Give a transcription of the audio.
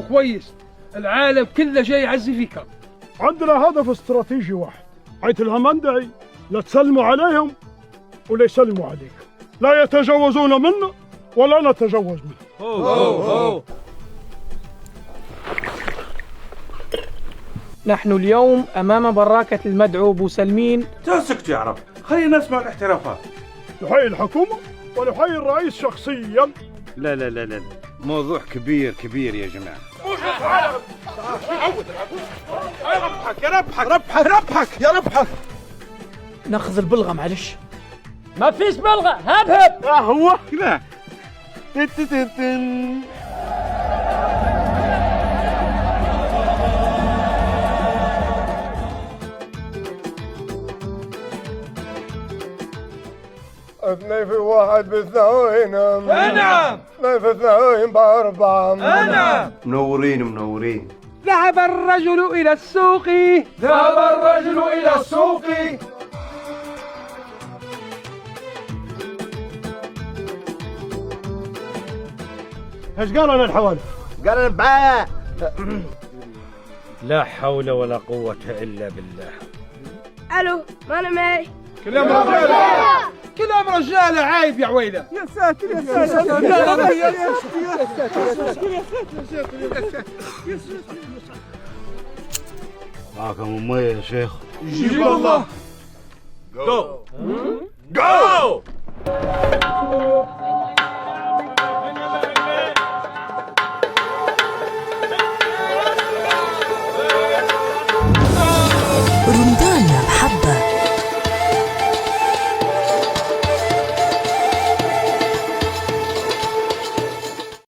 كويس، العالم كله جاي يعزي فيك. عندنا هدف استراتيجي واحد، حيث الهمندعي لا تسلموا عليهم ولا يسلموا عليك، لا يتجاوزون منا ولا نتجاوز منهم. نحن اليوم أمام براكة المدعو أبو سلمين. تسكت يا عرب، خلينا نسمع الاحترافات. نحيي الحكومة ونحيي الرئيس شخصيا. لا لا لا لا، موضوع كبير كبير يا جماعة. ربحك يا ربحك. ناخذ البلغة معلش. ما فيش بلغة، هبهب. هو لا. اثنين في واحد باثنين. نعم. اثنين في اثنين بأربعة. نعم. منورين. ذهب الرجل إلى السوق. ذهب الرجل إلى السوق. ايش قال لنا الحوالي؟ قال معايا. لا حول ولا قوة إلا بالله. الو، ما انا معي. كلام رجالة، كلام رجالة، عيب يا عويلة. يا ساتر يا ساتر يا ساتر. معكم المية يا شيخ. يجيب الله. جو.